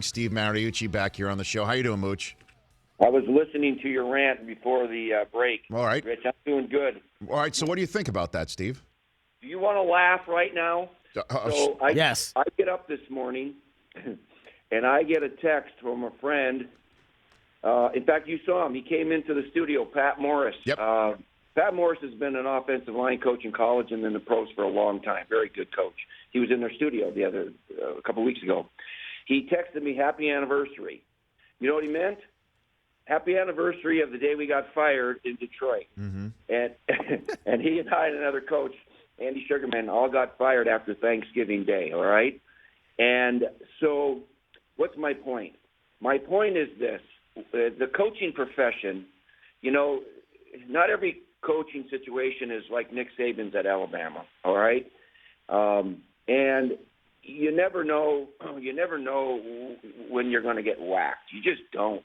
Steve Mariucci back here on the show. How you doing, Mooch? I was listening to your rant before the break. All right. Rich, I'm doing good. All right, so what do you think about that, Steve? Do you want to laugh right now? Yes. I get up this morning, and I get a text from a friend. In fact, you saw him. He came into the studio, Pat Morris. Yep. Pat Morris has been an offensive line coach in college and in the pros for a long time. Very good coach. He was in their studio a couple weeks ago. He texted me, happy anniversary. You know what he meant? Happy anniversary of the day we got fired in Detroit. Mm-hmm. And he and I and another coach, Andy Sugarman, all got fired after Thanksgiving Day, all right? And so what's my point? My point is this. The coaching profession, not every coaching situation is like Nick Saban's at Alabama, all right? And you never know when you're going to get whacked. You just don't.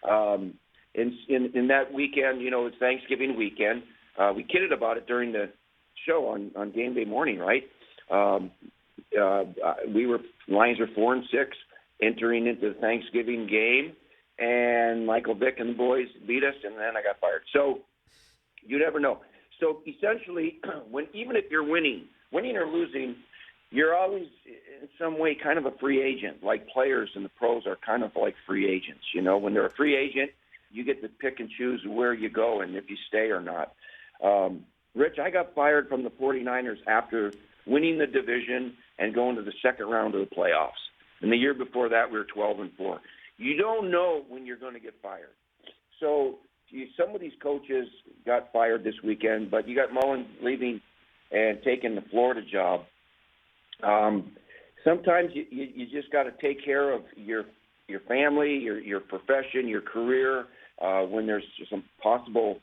In that weekend, it's Thanksgiving weekend. We kidded about it during the show on game day morning, right? Lions were 4-6 entering into the Thanksgiving game, and Michael Vick and the boys beat us, and then I got fired. So you never know. So essentially, even if you're winning or losing, you're always in some way kind of a free agent. Like players in the pros are kind of like free agents. When they're a free agent, you get to pick and choose where you go and if you stay or not. Rich, I got fired from the 49ers after winning the division and going to the second round of the playoffs. And the year before that, we were 12-4. You don't know when you're going to get fired. So some of these coaches got fired this weekend, but you got Mullen leaving and taking the Florida job. Sometimes you just got to take care of your family, your profession, your career, when there's some possible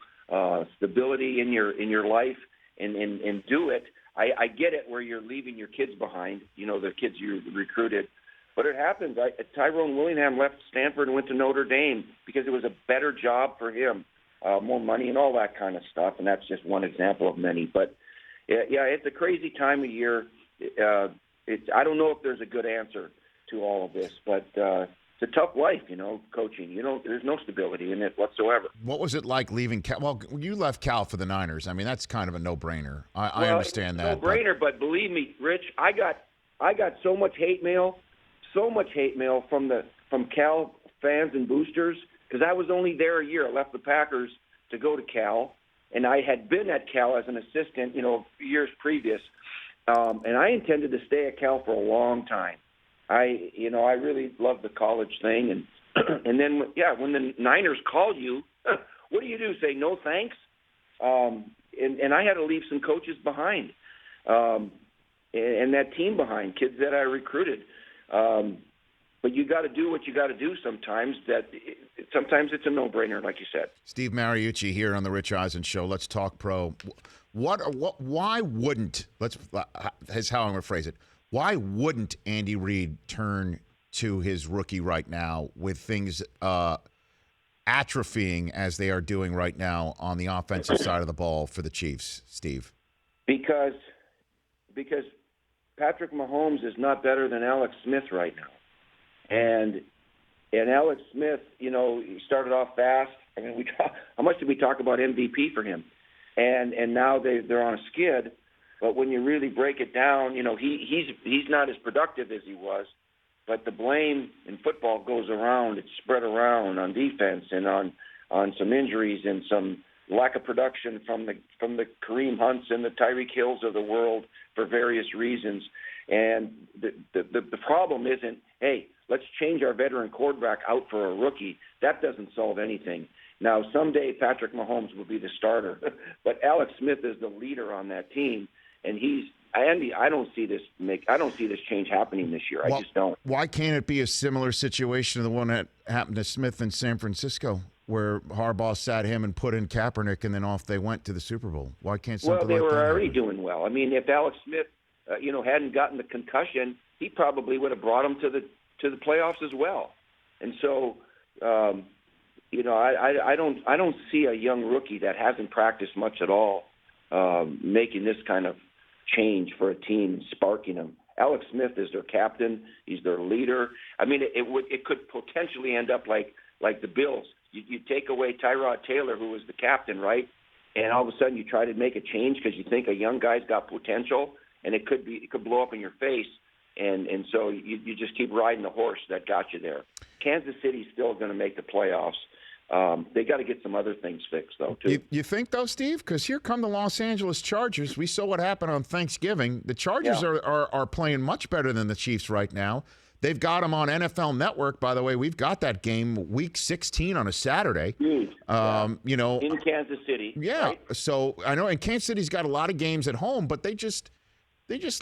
stability in your life, and do it. I get it where you're leaving your kids behind, the kids you recruited. But it happens. Tyrone Willingham left Stanford and went to Notre Dame because it was a better job for him, more money and all that kind of stuff, and that's just one example of many. But, yeah, it's a crazy time of year. I don't know if there's a good answer to all of this, but it's a tough life, coaching. There's no stability in it whatsoever. What was it like leaving Cal? Well, you left Cal for the Niners. I mean, that's kind of a no-brainer. I understand that. No-brainer, but believe me, Rich, I got so much hate mail from Cal fans and boosters because I was only there a year. I left the Packers to go to Cal, and I had been at Cal as an assistant, years previous. And I intended to stay at Cal for a long time. I really loved the college thing, and then when the Niners called you, what do? Say no thanks? And I had to leave some coaches behind, and that team behind, kids that I recruited. But you got to do what you got to do sometimes. Sometimes it's a no-brainer, like you said. Steve Mariucci here on the Rich Eisen Show. Let's talk pro. Why wouldn't, that's how I'm going to phrase it, why wouldn't Andy Reid turn to his rookie right now with things atrophying as they are doing right now on the offensive side of the ball for the Chiefs, Steve? Because Patrick Mahomes is not better than Alex Smith right now. And Alex Smith, he started off fast. I mean, how much did we talk about MVP for him? And now they're on a skid. But when you really break it down, he's not as productive as he was. But the blame in football goes around. It's spread around on defense and on some injuries and some lack of production from the Kareem Hunts and the Tyreek Hills of the world for various reasons. And the problem isn't, hey, let's change our veteran quarterback out for a rookie. That doesn't solve anything. Now, someday Patrick Mahomes will be the starter, but Alex Smith is the leader on that team, and Andy. I don't see this change happening this year. I just don't. Why can't it be a similar situation to the one that happened to Smith in San Francisco, where Harbaugh sat him and put in Kaepernick, and then off they went to the Super Bowl? Why can't something like that happen? Well, they were already doing well. I mean, if Alex Smith, hadn't gotten the concussion, he probably would have brought him to the playoffs as well. And so. I don't see a young rookie that hasn't practiced much at all making this kind of change for a team and sparking them. Alex Smith is their captain. He's their leader. I mean, it could potentially end up like the Bills. You take away Tyrod Taylor, who was the captain, right? And all of a sudden you try to make a change because you think a young guy's got potential, and it could blow up in your face. And so you just keep riding the horse that got you there. Kansas City's still going to make the playoffs. They got to get some other things fixed, though, too. You think, though, Steve? Because here come the Los Angeles Chargers. We saw what happened on Thanksgiving. The Chargers are playing much better than the Chiefs right now. They've got them on NFL Network, by the way. We've got that game week 16 on a Saturday. Huge. You know, in Kansas City. Yeah. Right? So I know, and Kansas City's got a lot of games at home, but they just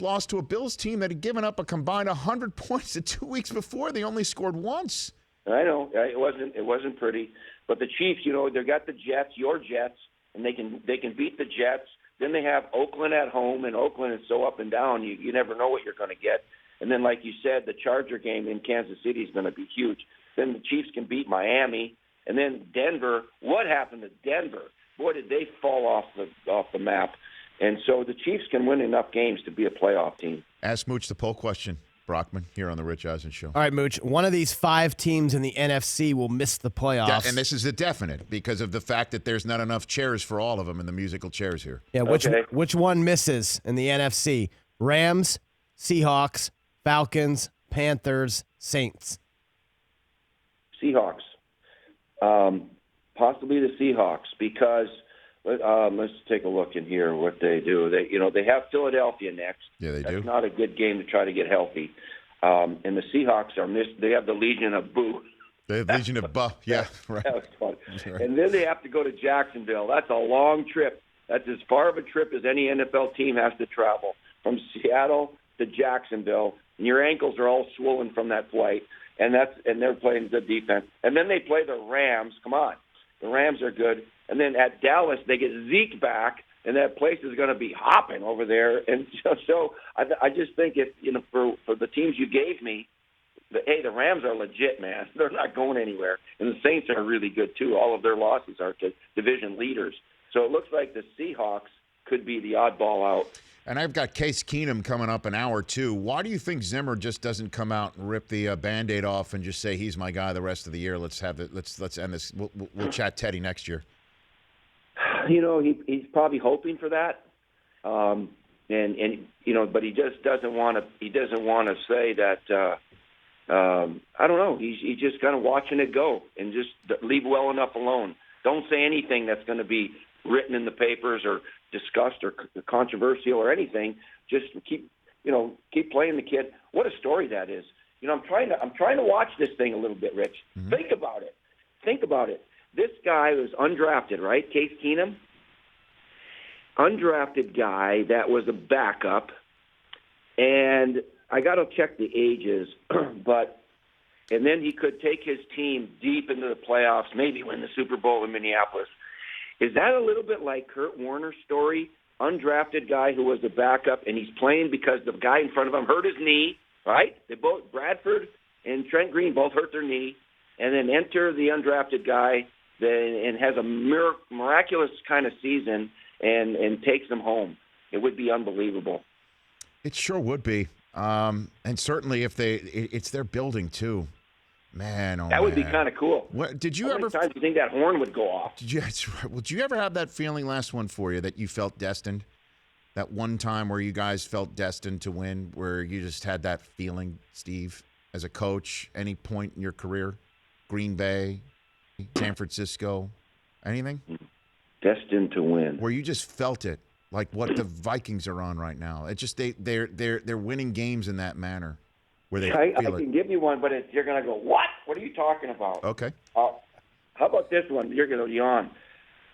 lost to a Bills team that had given up a combined 100 points the 2 weeks before. They only scored once. I know it wasn't pretty, but the Chiefs, you know, they got the Jets, your Jets, and they can beat the Jets. Then they have Oakland at home, and Oakland is so up and down. You never know what you're going to get. And then, like you said, the Charger game in Kansas City is going to be huge. Then the Chiefs can beat Miami, and then Denver. What happened to Denver? Boy, did they fall off the map. And so the Chiefs can win enough games to be a playoff team. Ask Mooch the poll question, Brockman, here on the Rich Eisen Show. All right, Mooch. One of these 5 teams in the NFC will miss the playoffs. And this is a definite because of the fact that there's not enough chairs for all of them in the musical chairs here. Yeah, which one misses in the NFC? Rams, Seahawks, Falcons, Panthers, Saints. Seahawks. Possibly the Seahawks because let's take a look in here what they do. They have Philadelphia next. Yeah, they do. That's not a good game to try to get healthy. And the Seahawks are missed. They have the Legion of Boo. They have Legion of Buh. Yeah, right. That was fun. Right. And then they have to go to Jacksonville. That's a long trip. That's as far of a trip as any NFL team has to travel, from Seattle to Jacksonville. And your ankles are all swollen from that flight. And they're playing good defense. And then they play the Rams. Come on. The Rams are good. And then at Dallas, they get Zeke back, and that place is going to be hopping over there. And so I just think for the teams you gave me, the Rams are legit, man. They're not going anywhere. And the Saints are really good, too. All of their losses are to division leaders. So it looks like the Seahawks could be the oddball out. And I've got Case Keenum coming up an hour, too. Why do you think Zimmer just doesn't come out and rip the Band-Aid off and just say he's my guy the rest of the year? Let's have it. Let's end this. We'll chat Teddy next year. You know, he's probably hoping for that, and but he just doesn't want to. He doesn't want to say that. I don't know. He's just kind of watching it go and just leave well enough alone. Don't say anything that's going to be written in the papers or discussed or controversial or anything. Just keep playing the kid. What a story that is. You know, I'm trying to watch this thing a little bit, Rich. Mm-hmm. Think about it. This guy was undrafted, right? Case Keenum? Undrafted guy that was a backup. And I got to check the ages, and then he could take his team deep into the playoffs, maybe win the Super Bowl in Minneapolis. Is that a little bit like Kurt Warner's story? Undrafted guy who was a backup, and he's playing because the guy in front of him hurt his knee, right? They both, Bradford and Trent Green, both hurt their knee, and then enter the undrafted guy and has a miraculous kind of season and takes them home. It would be unbelievable. It sure would be. And certainly if it's their building too. Man, that would be kind of cool. What did you How ever? many times do you think that horn would go off? Did you ever have that feeling? Last one for you, that you felt destined. That one time where you guys felt destined to win, where you just had that feeling, Steve, as a coach. Any point in your career, Green Bay, San Francisco, anything? Destined to win. Where you just felt it, like what the Vikings are on right now. It just they're winning games in that manner. Where they I can give you one, but you're going to go, what? What are you talking about? Okay. How about this one? You're going to yawn.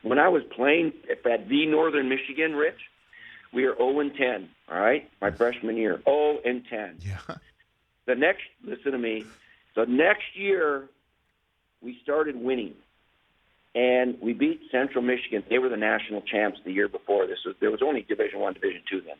When I was playing at the Northern Michigan, Rich, we were 0-10, all right? My freshman year, 0-10. Yeah. Listen to me, the next year we started winning, and we beat Central Michigan. They were the national champs the year before. There was only Division I, Division II then.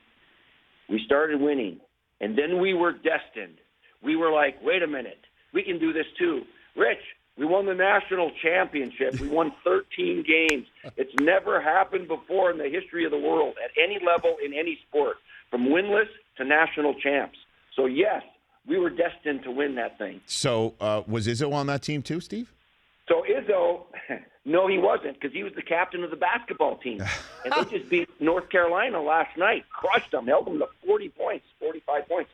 We started winning, and then we were destined. We were like, wait a minute, we can do this too. Rich, we won the national championship. We won 13 games. It's never happened before in the history of the world at any level in any sport, from winless to national champs. So yes, we were destined to win that thing. So was Izzo on that team too, Steve? So Izzo, no, he wasn't, because he was the captain of the basketball team. And they just beat North Carolina last night, crushed them, held them to 40 points, 45 points.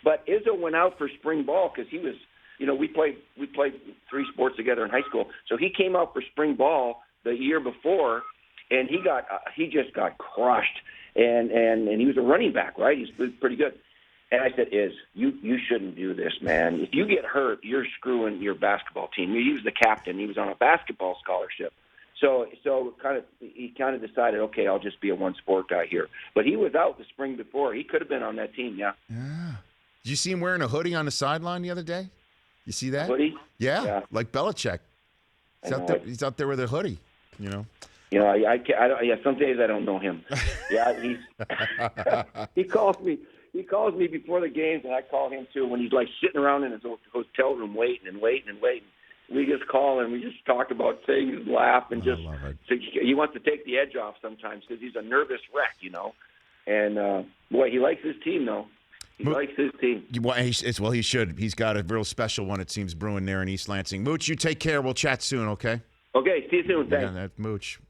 But Izzo went out for spring ball because he was, we played 3 sports together in high school. So he came out for spring ball the year before, and he just got crushed. And he was a running back, right? He was pretty good. And I said, you shouldn't do this, man. If you get hurt, you're screwing your basketball team. He was the captain. He was on a basketball scholarship. So he kind of decided, okay, I'll just be a one-sport guy here. But he was out the spring before. He could have been on that team, yeah. Yeah. Did you see him wearing a hoodie on the sidaline the other day? You see that? Hoodie? Yeah, like Belichick. He's out there with a hoodie, Some days I don't know him. Yeah, he calls me. He calls me before the games, and I call him too. When he's like sitting around in his hotel room waiting. We just call and we just talk about things, laugh, and just. He wants to take the edge off sometimes because he's a nervous wreck, And boy, he likes his team though. He likes his team. Well, he should. He's got a real special one, it seems, brewing there in East Lansing. Mooch, you take care. We'll chat soon, okay? Okay, see you soon. Thanks. Yeah, that's Mooch.